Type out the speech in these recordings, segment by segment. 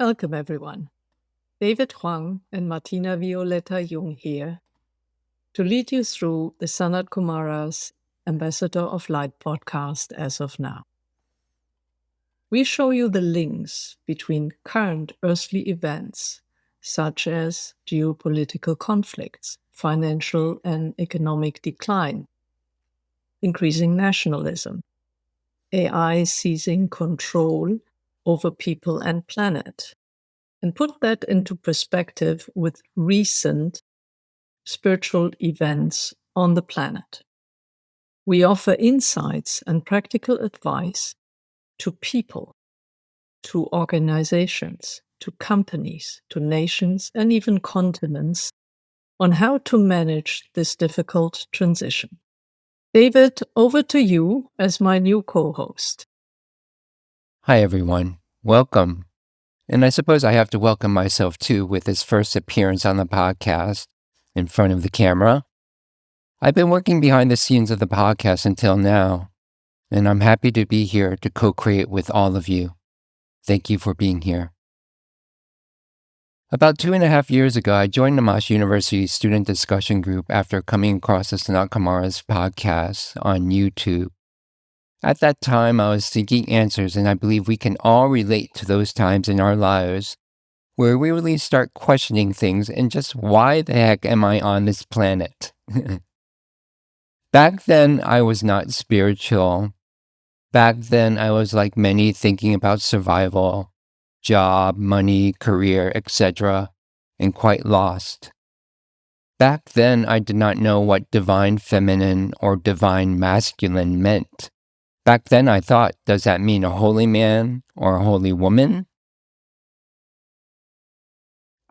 Welcome, everyone. David Huang and Martina Violetta Jung here to lead you through the SANAT Kumara's Ambassador of Light podcast as of now. We show you the links between current earthly events, such as geopolitical conflicts, financial and economic decline, increasing nationalism, AI seizing control over people and planet, and put that into perspective with recent spiritual events on the planet. We offer insights and practical advice to people, to organizations, to companies, to nations, and even continents on how to manage this difficult transition. David, over to you as my new co-host. Hi, everyone. Welcome. And I suppose I have to welcome myself too with this first appearance on the podcast in front of the camera. I've been working behind the scenes of the podcast until now, and I'm happy to be here to co-create with all of you. Thank you for being here. About 2.5 years ago, I joined the Monash University student discussion group after coming across the SANAT Kumara's podcast on YouTube. At that time, I was seeking answers, and I believe we can all relate to those times in our lives where we really start questioning things and just why the heck am I on this planet? Back then, I was not spiritual. Back then, I was like many thinking about survival, job, money, career, etc., and quite lost. Back then, I did not know what divine feminine or divine masculine meant. Back then, I thought, does that mean a holy man or a holy woman?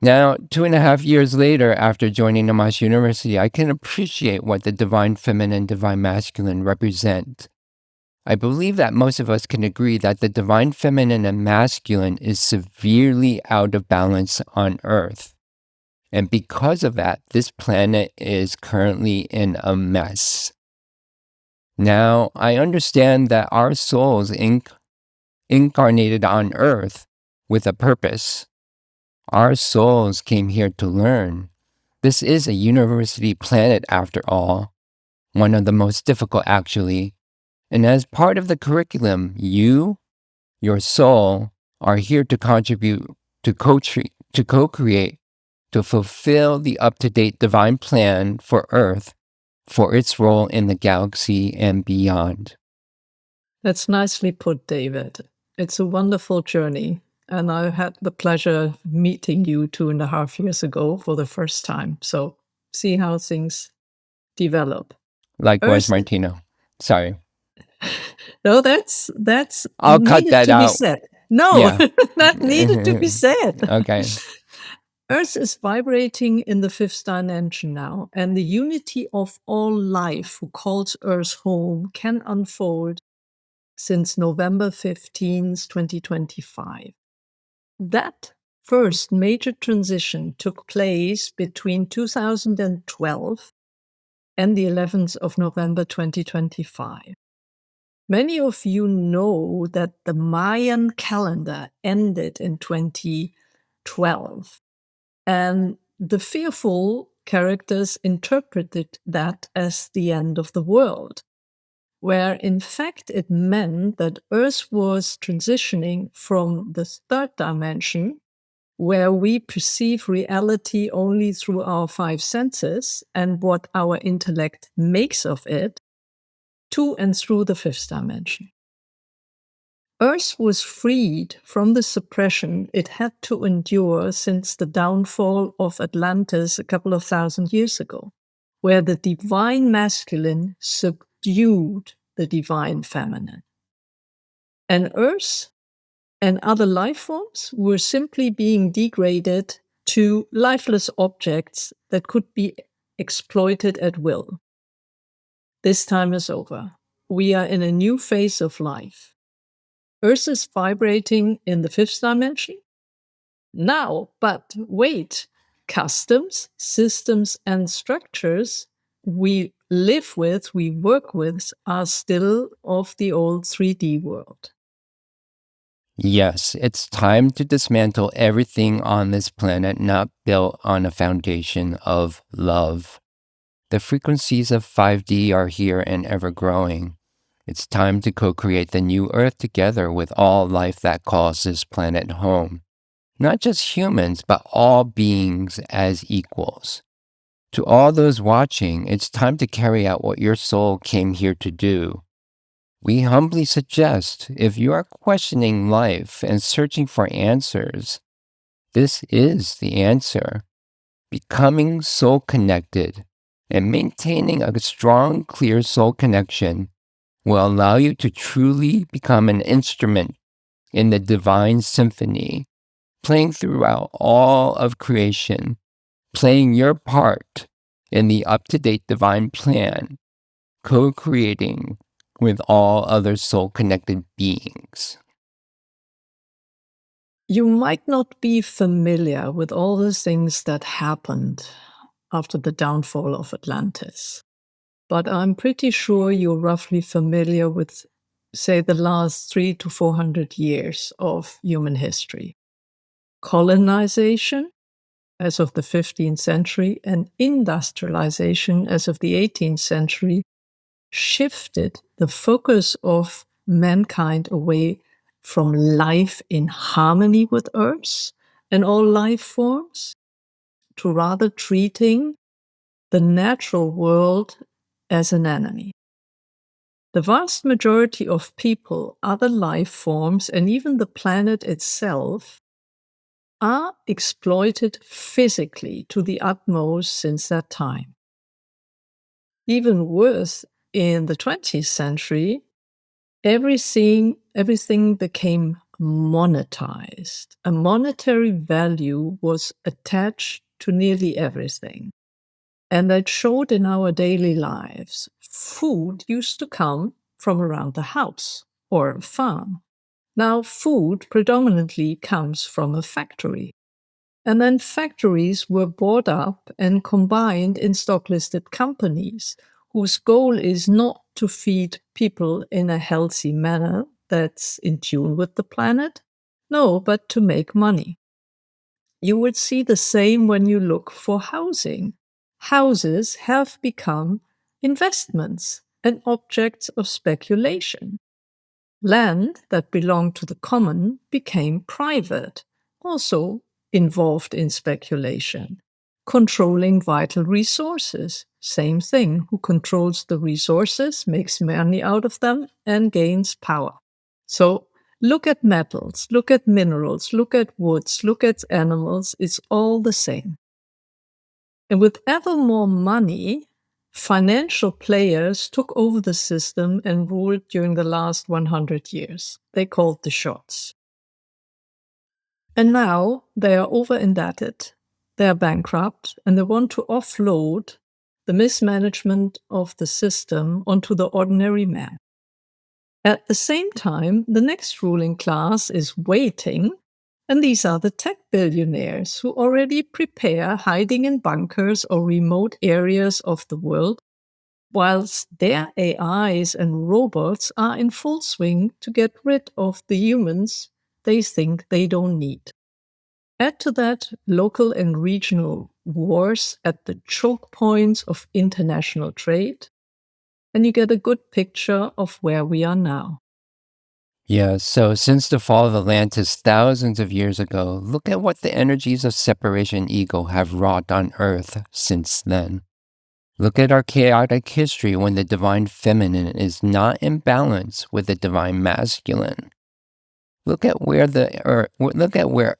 Now, 2.5 years later, after joining the Monash University, I can appreciate what the divine feminine, divine masculine represent. I believe that most of us can agree that the divine feminine and masculine is severely out of balance on Earth. And because of that, this planet is currently in a mess. Now, I understand that our souls incarnated on Earth with a purpose. Our souls came here to learn. This is a university planet after all, one of the most difficult actually. And as part of the curriculum, you, your soul, are here to contribute, to co-create, to fulfill the up-to-date divine plan for Earth, for its role in the galaxy and beyond. That's nicely put, David. It's a wonderful journey, and I had the pleasure of meeting you 2.5 years ago for the first time. So see how things develop. Likewise, Martina. Sorry. No, that's I'll cut that to out. be said. No, Yeah. not needed to be said. Okay. Earth is vibrating in the fifth dimension now, and the unity of all life who calls Earth home can unfold since November 15th, 2025. That first major transition took place between 2012 and the 11th of November 2025. Many of you know that the Mayan calendar ended in 2012, and the fearful characters interpreted that as the end of the world, where in fact it meant that Earth was transitioning from the third dimension, where we perceive reality only through our five senses and what our intellect makes of it, to and through the fifth dimension. Earth was freed from the suppression it had to endure since the downfall of Atlantis a couple of thousand years ago, where the divine masculine subdued the divine feminine. And Earth and other life forms were simply being degraded to lifeless objects that could be exploited at will. This time is over. We are in a new phase of life. Earth is vibrating in the fifth dimension now, but wait, customs, systems, and structures we live with, we work with, are still of the old 3D world. Yes, it's time to dismantle everything on this planet not built on a foundation of love. The frequencies of 5D are here and ever growing. It's time to co-create the new Earth together with all life that calls this planet home. Not just humans, but all beings as equals. To all those watching, it's time to carry out what your soul came here to do. We humbly suggest, if you are questioning life and searching for answers, this is the answer. Becoming soul connected and maintaining a strong, clear soul connection will allow you to truly become an instrument in the divine symphony, playing throughout all of creation, playing your part in the up-to-date divine plan, co-creating with all other soul-connected beings. You might not be familiar with all the things that happened after the downfall of Atlantis, but I'm pretty sure you're roughly familiar with, say, the last 300 to 400 years of human history. Colonization as of the 15th century and industrialization as of the 18th century shifted the focus of mankind away from life in harmony with Earth and all life forms to rather treating the natural world as an enemy. The vast majority of people, other life forms, and even the planet itself are exploited physically to the utmost since that time. Even worse, in the 20th century, everything became monetized. A monetary value was attached to nearly everything. And that showed in our daily lives. Food used to come from around the house or a farm. Now food predominantly comes from a factory. And then factories were bought up and combined in stock-listed companies whose goal is not to feed people in a healthy manner that's in tune with the planet. No, but to make money. You would see the same when you look for housing. Houses have become investments and objects of speculation. Land that belonged to the common became private, also involved in speculation. Controlling vital resources, same thing. Who controls the resources makes money out of them and gains power. So look at metals, look at minerals, look at woods, look at animals, it's all the same. And with ever more money, financial players took over the system and ruled during the last 100 years. They called the shots. And now they are over indebted, they are bankrupt, and they want to offload the mismanagement of the system onto the ordinary man. At the same time, the next ruling class is waiting, and these are the tech billionaires who already prepare hiding in bunkers or remote areas of the world, whilst their AIs and robots are in full swing to get rid of the humans they think they don't need. Add to that local and regional wars at the choke points of international trade, and you get a good picture of where we are now. Yeah, so since the fall of Atlantis thousands of years ago, look at what the energies of separation ego have wrought on Earth since then. Look at our chaotic history when the divine feminine is not in balance with the divine masculine. Look at where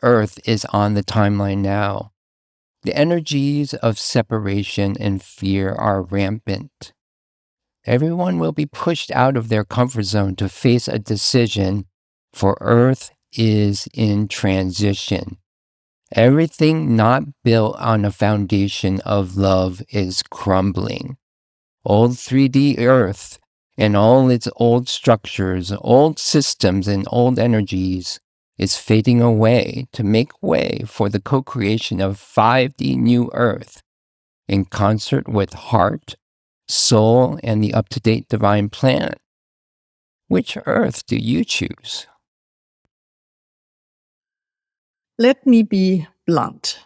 Earth is on the timeline now. The energies of separation and fear are rampant. Everyone will be pushed out of their comfort zone to face a decision, for Earth is in transition. Everything not built on a foundation of love is crumbling. Old 3D Earth and all its old structures, old systems, and old energies is fading away to make way for the co-creation of 5D New Earth in concert with heart, soul, and the up-to-date divine plan. Which Earth do you choose? Let me be blunt.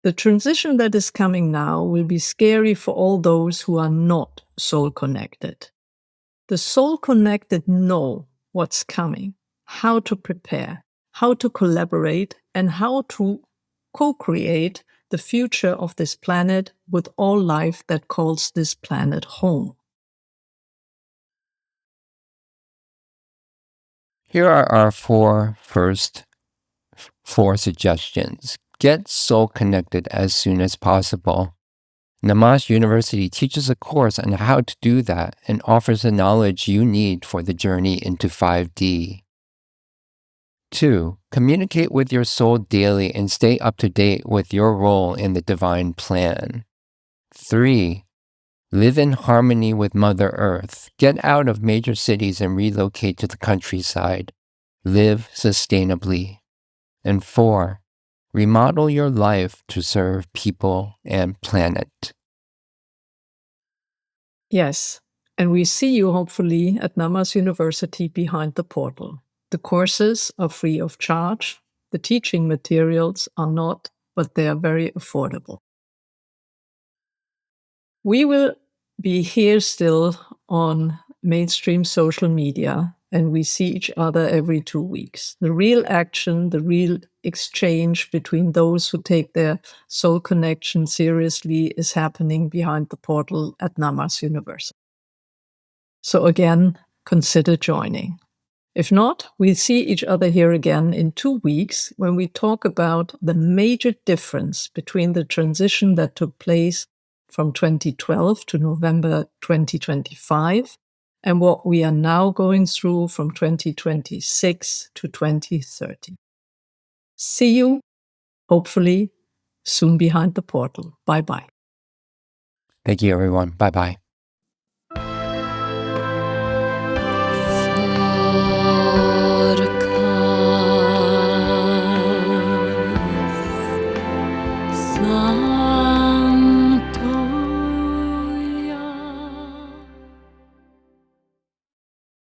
The transition that is coming now will be scary for all those who are not soul connected. The soul connected know what's coming, how to prepare, how to collaborate, and how to co-create the future of this planet with all life that calls this planet home. Here are our four suggestions. Get soul connected as soon as possible. Namash University teaches a course on how to do that and offers the knowledge you need for the journey into 5D. 2. Communicate with your soul daily and stay up to date with your role in the divine plan. 3. Live in harmony with Mother Earth. Get out of major cities and relocate to the countryside. Live sustainably. And 4. Remodel your life to serve people and planet. Yes, and we see you hopefully at Namash University behind the portal. The courses are free of charge. The teaching materials are not, but they are very affordable. We will be here still on mainstream social media, and we see each other every 2 weeks. The real action, the real exchange between those who take their soul connection seriously is happening behind the portal at Namash University. So again, consider joining. If not, we'll see each other here again in 2 weeks when we talk about the major difference between the transition that took place from 2012 to November 2025 and what we are now going through from 2026 to 2030. See you, hopefully, soon behind the portal. Bye-bye. Thank you, everyone. Bye-bye.